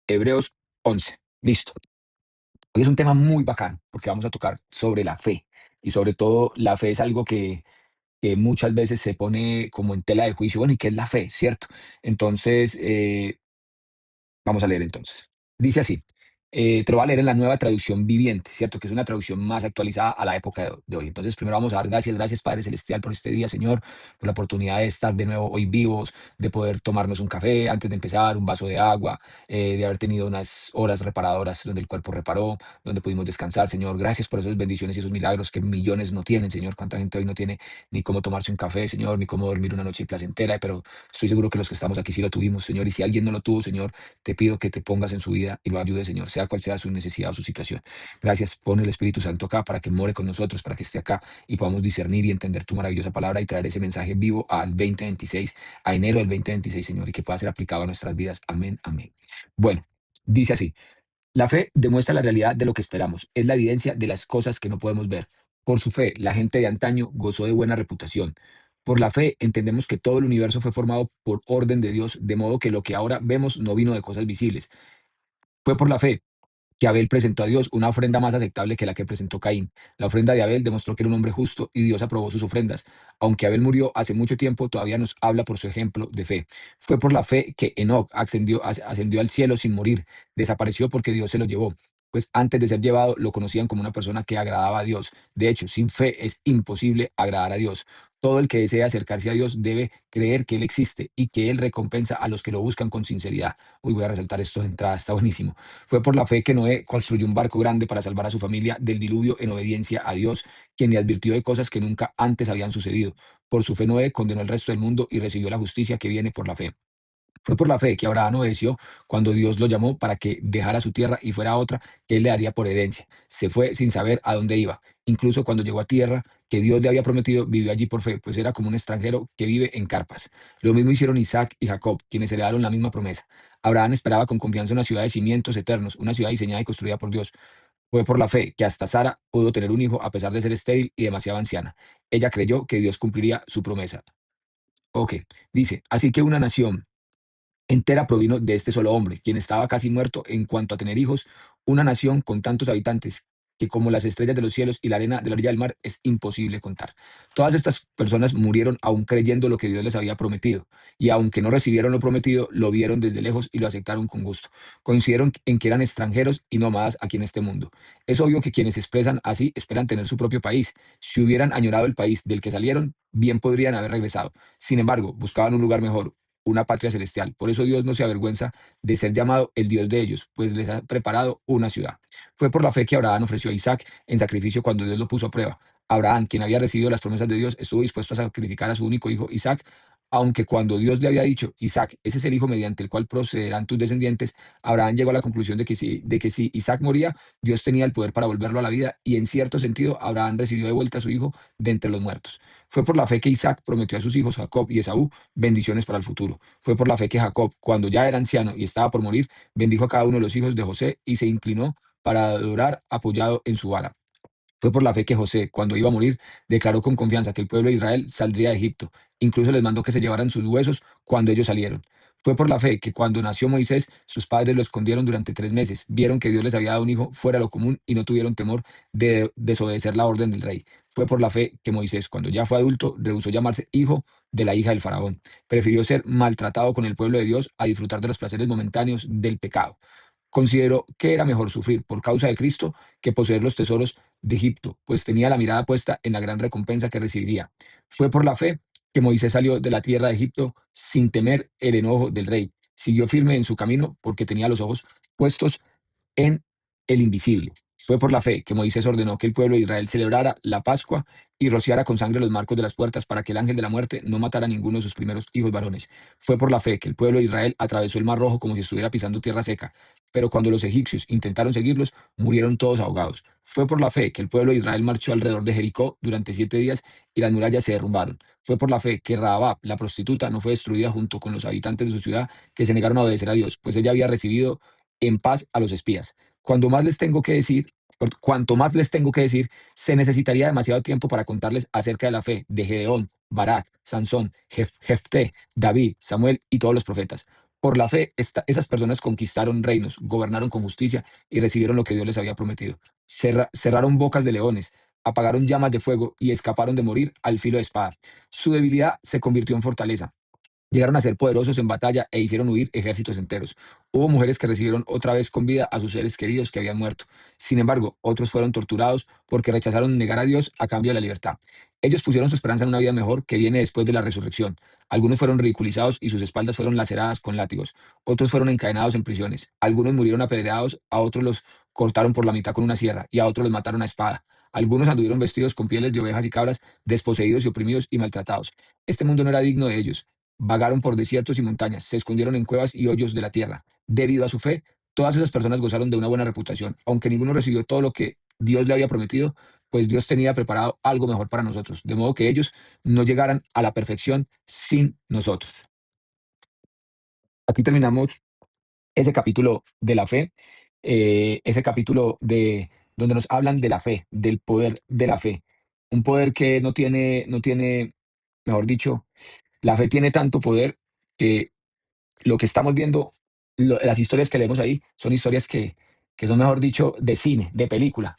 Hebreos 11. Listo. Hoy es un tema muy bacán porque vamos a tocar sobre la fe y sobre todo la fe es algo que muchas veces se pone como en tela de juicio. Bueno, ¿y qué es la fe? ¿Cierto? Entonces, vamos a leer entonces. Dice así, te lo voy a leer en la nueva traducción viviente, ¿cierto? Que es una traducción más actualizada a la época de hoy. Entonces, primero vamos a dar gracias, gracias Padre Celestial por este día, Señor, por la oportunidad de estar de nuevo hoy vivos, de poder tomarnos un café antes de empezar, un vaso de agua, de haber tenido unas horas reparadoras donde el cuerpo reparó, donde pudimos descansar, Señor. Gracias por esas bendiciones y esos milagros que millones no tienen, Señor. Cuánta gente hoy no tiene ni cómo tomarse un café, Señor, ni cómo dormir una noche placentera, pero estoy seguro que los que estamos aquí sí lo tuvimos, Señor. Y si alguien no lo tuvo, Señor, te pido que te pongas en su vida y lo ayudes, Señor, sea cual sea su necesidad o su situación. Gracias, pon el Espíritu Santo acá para que more con nosotros, para que esté acá y podamos discernir y entender tu maravillosa palabra y traer ese mensaje vivo al 2026, a enero del 2026, Señor, y que pueda ser aplicado a nuestras vidas. Amén, amén. Bueno, dice así. La fe demuestra la realidad de lo que esperamos, es la evidencia de las cosas que no podemos ver. Por su fe, la gente de antaño gozó de buena reputación. Por la fe, entendemos que todo el universo fue formado por orden de Dios, de modo que lo que ahora vemos no vino de cosas visibles. Fue por la fe que Abel presentó a Dios una ofrenda más aceptable que la que presentó Caín. La ofrenda de Abel demostró que era un hombre justo y Dios aprobó sus ofrendas. Aunque Abel murió hace mucho tiempo, todavía nos habla por su ejemplo de fe. Fue por la fe que Enoc ascendió al cielo sin morir. Desapareció porque Dios se lo llevó. Pues antes de ser llevado, lo conocían como una persona que agradaba a Dios. De hecho, sin fe es imposible agradar a Dios. Todo el que desea acercarse a Dios debe creer que Él existe y que Él recompensa a los que lo buscan con sinceridad. Uy, voy a resaltar esto de entrada, está buenísimo. Fue por la fe que Noé construyó un barco grande para salvar a su familia del diluvio en obediencia a Dios, quien le advirtió de cosas que nunca antes habían sucedido. Por su fe Noé condenó al resto del mundo y recibió la justicia que viene por la fe. Fue por la fe que Abraham obedeció cuando Dios lo llamó para que dejara su tierra y fuera a otra que él le daría por herencia. Se fue sin saber a dónde iba. Incluso cuando llegó a tierra que Dios le había prometido, vivió allí por fe, pues era como un extranjero que vive en carpas. Lo mismo hicieron Isaac y Jacob, quienes heredaron la misma promesa. Abraham esperaba con confianza una ciudad de cimientos eternos, una ciudad diseñada y construida por Dios. Fue por la fe que hasta Sara pudo tener un hijo a pesar de ser estéril y demasiado anciana. Ella creyó que Dios cumpliría su promesa. Ok, dice, así que una nación entera provino de este solo hombre, quien estaba casi muerto en cuanto a tener hijos, una nación con tantos habitantes que como las estrellas de los cielos y la arena de la orilla del mar es imposible contar. Todas estas personas murieron aún creyendo lo que Dios les había prometido, y aunque no recibieron lo prometido, lo vieron desde lejos y lo aceptaron con gusto. Coincidieron en que eran extranjeros y nómadas aquí en este mundo. Es obvio que quienes se expresan así esperan tener su propio país. Si hubieran añorado el país del que salieron, bien podrían haber regresado. Sin embargo, buscaban un lugar mejor, una patria celestial. Por eso Dios no se avergüenza de ser llamado el Dios de ellos, pues les ha preparado una ciudad. Fue por la fe que Abraham ofreció a Isaac en sacrificio cuando Dios lo puso a prueba. Abraham, quien había recibido las promesas de Dios, estuvo dispuesto a sacrificar a su único hijo Isaac, aunque cuando Dios le había dicho, Isaac, ese es el hijo mediante el cual procederán tus descendientes, Abraham llegó a la conclusión de que si Isaac moría, Dios tenía el poder para volverlo a la vida y en cierto sentido Abraham recibió de vuelta a su hijo de entre los muertos. Fue por la fe que Isaac prometió a sus hijos Jacob y Esaú bendiciones para el futuro. Fue por la fe que Jacob, cuando ya era anciano y estaba por morir, bendijo a cada uno de los hijos de José y se inclinó para adorar apoyado en su vara. Fue por la fe que José, cuando iba a morir, declaró con confianza que el pueblo de Israel saldría de Egipto. Incluso les mandó que se llevaran sus huesos cuando ellos salieron. Fue por la fe que cuando nació Moisés, sus padres lo escondieron durante 3 meses. Vieron que Dios les había dado un hijo fuera de lo común y no tuvieron temor de desobedecer la orden del rey. Fue por la fe que Moisés, cuando ya fue adulto, rehusó llamarse hijo de la hija del faraón. Prefirió ser maltratado con el pueblo de Dios a disfrutar de los placeres momentáneos del pecado. Consideró que era mejor sufrir por causa de Cristo que poseer los tesoros de Egipto, pues tenía la mirada puesta en la gran recompensa que recibiría. Fue por la fe que Moisés salió de la tierra de Egipto sin temer el enojo del rey. Siguió firme en su camino porque tenía los ojos puestos en el invisible. Fue por la fe que Moisés ordenó que el pueblo de Israel celebrara la Pascua y rociara con sangre los marcos de las puertas para que el ángel de la muerte no matara a ninguno de sus primeros hijos varones. Fue por la fe que el pueblo de Israel atravesó el mar rojo como si estuviera pisando tierra seca, pero cuando los egipcios intentaron seguirlos, murieron todos ahogados. Fue por la fe que el pueblo de Israel marchó alrededor de Jericó durante 7 días y las murallas se derrumbaron. Fue por la fe que Rahab, la prostituta, no fue destruida junto con los habitantes de su ciudad que se negaron a obedecer a Dios, pues ella había recibido en paz a los espías. Cuando más les tengo que decir, cuanto más les tengo que decir, se necesitaría demasiado tiempo para contarles acerca de la fe de Gedeón, Barak, Sansón, Jefté, David, Samuel y todos los profetas. Por la fe, esas personas conquistaron reinos, gobernaron con justicia y recibieron lo que Dios les había prometido. Cerraron bocas de leones, apagaron llamas de fuego y escaparon de morir al filo de espada. Su debilidad se convirtió en fortaleza. Llegaron a ser poderosos en batalla e hicieron huir ejércitos enteros. Hubo mujeres que recibieron otra vez con vida a sus seres queridos que habían muerto. Sin embargo, otros fueron torturados porque rechazaron negar a Dios a cambio de la libertad. Ellos pusieron su esperanza en una vida mejor que viene después de la resurrección. Algunos fueron ridiculizados y sus espaldas fueron laceradas con látigos. Otros fueron encadenados en prisiones. Algunos murieron apedreados, a otros los cortaron por la mitad con una sierra y a otros los mataron a espada. Algunos anduvieron vestidos con pieles de ovejas y cabras, desposeídos y oprimidos y maltratados. Este mundo no era digno de ellos. Vagaron por desiertos y montañas, se escondieron en cuevas y hoyos de la tierra. Debido a su fe, todas esas personas gozaron de una buena reputación, aunque ninguno recibió todo lo que Dios le había prometido, pues Dios tenía preparado algo mejor para nosotros, de modo que ellos no llegaran a la perfección sin nosotros. Aquí terminamos ese capítulo de la fe, ese capítulo de donde nos hablan de la fe, del poder de la fe. Un poder que no tiene, mejor dicho, la fe tiene tanto poder que lo que estamos viendo, las historias que leemos ahí, son historias que son, mejor dicho, de cine, de película.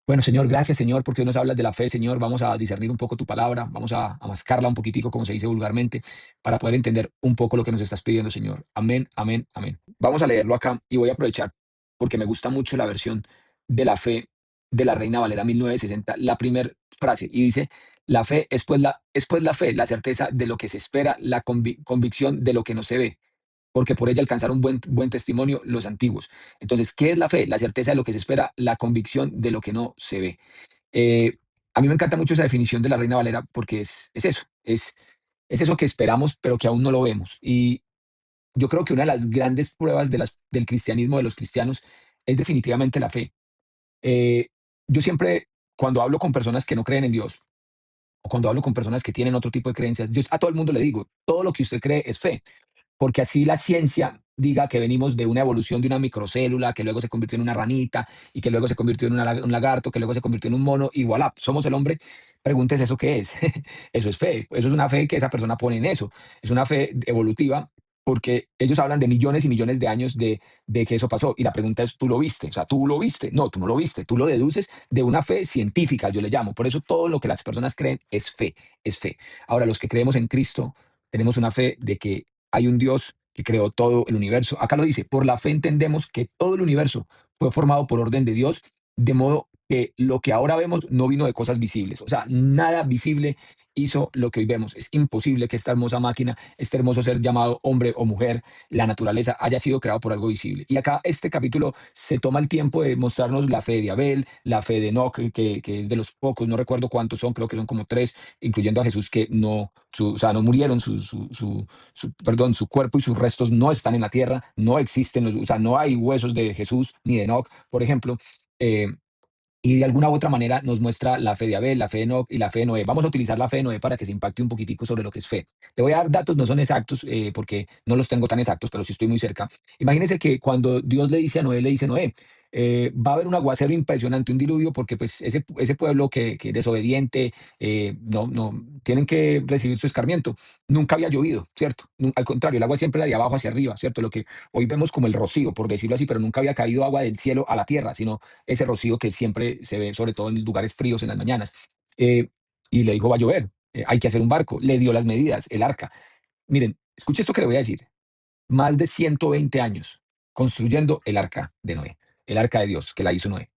Bueno, Señor, gracias, Señor, porque hoy nos hablas de la fe, Señor. Vamos a discernir un poco tu palabra, vamos a mascarla un poquitico, como se dice vulgarmente, para poder entender un poco lo que nos estás pidiendo, Señor. Amén, amén, amén. Vamos a leerlo acá y voy a aprovechar porque me gusta mucho la versión de la fe de la Reina Valera 1960, la primera frase, y dice, la fe es pues la fe, la certeza de lo que se espera, la convicción de lo que no se ve, porque por ella alcanzaron buen testimonio los antiguos. Entonces, ¿qué es la fe? La certeza de lo que se espera, la convicción de lo que no se ve. Eh, a mí me encanta mucho esa definición de la Reina Valera porque es eso, es eso que esperamos, pero que aún no lo vemos. Y yo creo que una de las grandes pruebas del cristianismo, de los cristianos, es definitivamente la fe. Eh, yo siempre, cuando hablo con personas que no creen en Dios, o cuando hablo con personas que tienen otro tipo de creencias, yo a todo el mundo le digo, todo lo que usted cree es fe, porque así la ciencia diga que venimos de una evolución de una microcélula, que luego se convirtió en una ranita, y que luego se convirtió en un lagarto, que luego se convirtió en un mono, y voilà, somos el hombre. Pregúntese eso qué es. Eso es fe, eso es una fe que esa persona pone en eso. Es una fe evolutiva, porque ellos hablan de millones y millones de años de que eso pasó. Y la pregunta es, ¿tú lo viste? O sea, ¿tú lo viste? No, tú no lo viste. Tú lo deduces de una fe científica, yo le llamo. Por eso todo lo que las personas creen es fe, es fe. Ahora, los que creemos en Cristo, tenemos una fe de que hay un Dios que creó todo el universo. Acá lo dice, por la fe entendemos que todo el universo fue formado por orden de Dios, de modo que lo que ahora vemos no vino de cosas visibles. O sea, nada visible hizo lo que hoy vemos. Es imposible que esta hermosa máquina, este hermoso ser llamado hombre o mujer, la naturaleza, haya sido creado por algo visible. Y acá este capítulo se toma el tiempo de mostrarnos la fe de Abel, la fe de Enoch, que es de los pocos, no recuerdo cuántos son, creo que son como tres, incluyendo a Jesús, que no, o sea, no murieron, perdón, su cuerpo y sus restos no están en la tierra, no existen, o sea, no hay huesos de Jesús ni de Enoch, por ejemplo. eh, y de alguna u otra manera nos muestra la fe de Abel, la fe de Enoch y la fe de Noé. Vamos a utilizar la fe de Noé para que se impacte un poquitico sobre lo que es fe. Le voy a dar datos, no son exactos, porque no los tengo tan exactos, pero sí estoy muy cerca. Imagínense que cuando Dios le dice a Noé, le dice, Noé, va a haber un aguacero impresionante, un diluvio, porque pues ese pueblo que desobediente, no, tienen que recibir su escarmiento. Nunca había llovido, ¿cierto? Al contrario, el agua siempre era de abajo hacia arriba, ¿cierto? Lo que hoy vemos como el rocío, por decirlo así, pero nunca había caído agua del cielo a la tierra, sino ese rocío que siempre se ve, sobre todo en lugares fríos en las mañanas. Eh, y le dijo, va a llover, hay que hacer un barco. Le dio las medidas, el arca. Miren, escuche esto que le voy a decir. Más de 120 años construyendo el arca de Noé, el arca de Dios que la hizo Noé.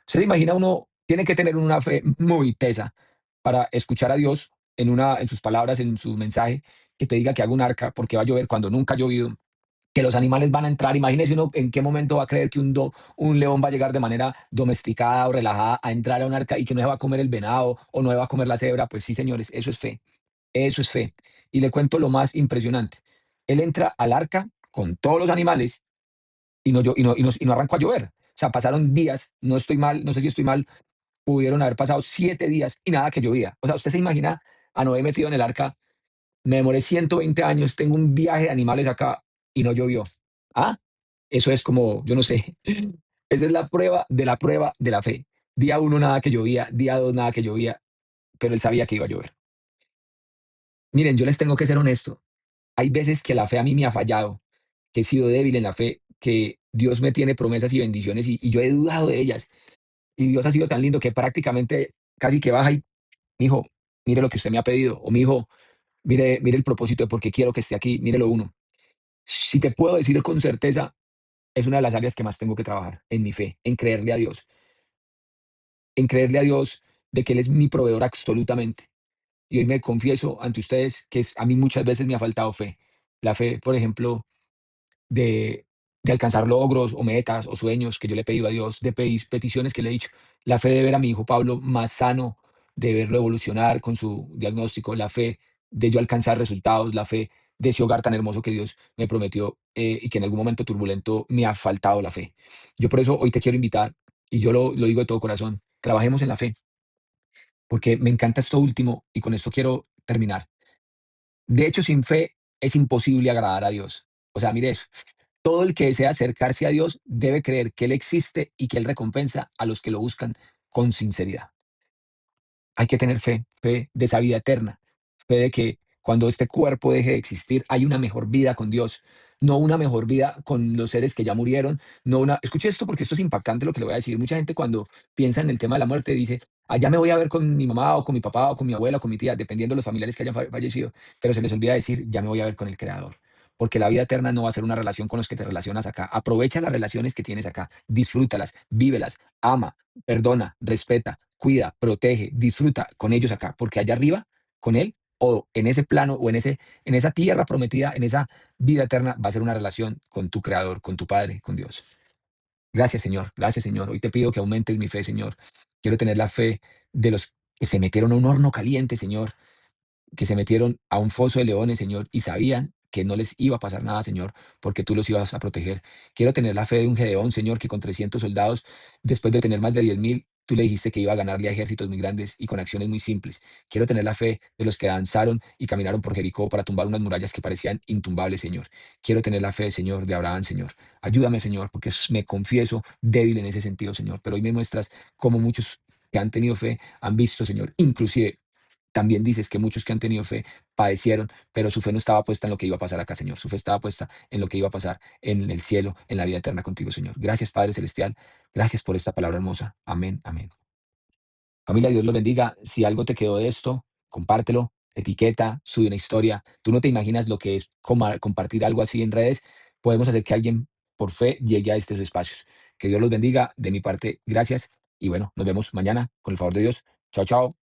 ¿Se imagina uno, tiene que tener una fe muy tesa para escuchar a Dios en sus palabras, en su mensaje, que te diga que haga un arca porque va a llover cuando nunca ha llovido, que los animales van a entrar? Imagínese uno en qué momento va a creer que un león va a llegar de manera domesticada o relajada a entrar a un arca y que no se va a comer el venado o no se va a comer la cebra. Pues sí, señores, eso es fe, eso es fe. Y le cuento lo más impresionante. Él entra al arca con todos los animales y no arrancó a llover. O sea, pasaron días, no estoy mal, no sé si estoy mal, pudieron haber pasado 7 días y nada que llovía. O sea, usted se imagina a Noé metido en el arca, me demoré 120 años, tengo un viaje de animales acá y no llovió. ¿Ah? Eso es como, yo no sé, esa es la prueba de la prueba de la fe. Día uno nada que llovía, día dos nada que llovía, pero él sabía que iba a llover. Miren, yo les tengo que ser honesto. Hay veces que la fe a mí me ha fallado que he sido débil en la fe, que Dios me tiene promesas y bendiciones y yo he dudado de ellas. Y Dios ha sido tan lindo que prácticamente casi que baja y, mi hijo, mire lo que usted me ha pedido, o mi hijo, mire el propósito de por qué quiero que esté aquí, mírelo uno. Si te puedo decir con certeza, es una de las áreas que más tengo que trabajar en mi fe, en creerle a Dios de que Él es mi proveedor absolutamente. Y hoy me confieso ante ustedes que a mí muchas veces me ha faltado fe. La fe, por ejemplo, de, de alcanzar logros o metas o sueños que yo le he pedido a Dios, de peticiones que le he dicho. La fe de ver a mi hijo Pablo más sano, de verlo evolucionar con su diagnóstico, la fe de yo alcanzar resultados, la fe de ese hogar tan hermoso que Dios me prometió y que en algún momento turbulento me ha faltado la fe. Yo por eso hoy te quiero invitar y yo lo digo de todo corazón, trabajemos en la fe, porque me encanta esto último y con esto quiero terminar. De hecho, sin fe es imposible agradar a Dios. O sea, mire eso. Todo el que desea acercarse a Dios debe creer que Él existe y que Él recompensa a los que lo buscan con sinceridad. Hay que tener fe, fe de esa vida eterna, fe de que cuando este cuerpo deje de existir hay una mejor vida con Dios, no una mejor vida con los seres que ya murieron, no una... Escuche esto porque esto es impactante lo que le voy a decir. Mucha gente cuando piensa en el tema de la muerte dice, allá me voy a ver con mi mamá o con mi papá o con mi abuela o con mi tía, dependiendo de los familiares que hayan fallecido, pero se les olvida decir, ya me voy a ver con el Creador. Porque la vida eterna no va a ser una relación con los que te relacionas acá. Aprovecha las relaciones que tienes acá, disfrútalas, vívelas, ama, perdona, respeta, cuida, protege, disfruta con ellos acá, porque allá arriba, con Él, o en ese plano, o en esa tierra prometida, en esa vida eterna, va a ser una relación con tu Creador, con tu Padre, con Dios. Gracias, Señor. Gracias, Señor. Hoy te pido que aumentes mi fe, Señor. Quiero tener la fe de los que se metieron a un horno caliente, Señor, que se metieron a un foso de leones, Señor, y sabían que no les iba a pasar nada, Señor, porque tú los ibas a proteger. Quiero tener la fe de un Gedeón, Señor, que con 300 soldados, después de tener más de 10.000, tú le dijiste que iba a ganarle a ejércitos muy grandes y con acciones muy simples. Quiero tener la fe de los que danzaron y caminaron por Jericó para tumbar unas murallas que parecían intumbables, Señor. Quiero tener la fe, Señor, de Abraham, Señor. Ayúdame, Señor, porque me confieso débil en ese sentido, Señor, pero hoy me muestras cómo muchos que han tenido fe han visto, Señor, inclusive también dices que muchos que han tenido fe padecieron, pero su fe no estaba puesta en lo que iba a pasar acá, Señor. Su fe estaba puesta en lo que iba a pasar en el cielo, en la vida eterna contigo, Señor. Gracias, Padre Celestial. Gracias por esta palabra hermosa. Amén, amén. Familia, Dios los bendiga. Si algo te quedó de esto, compártelo, etiqueta, sube una historia. Tú no te imaginas lo que es compartir algo así en redes. Podemos hacer que alguien por fe llegue a estos espacios. Que Dios los bendiga. De mi parte, gracias. Y bueno, nos vemos mañana con el favor de Dios. Chao, chao.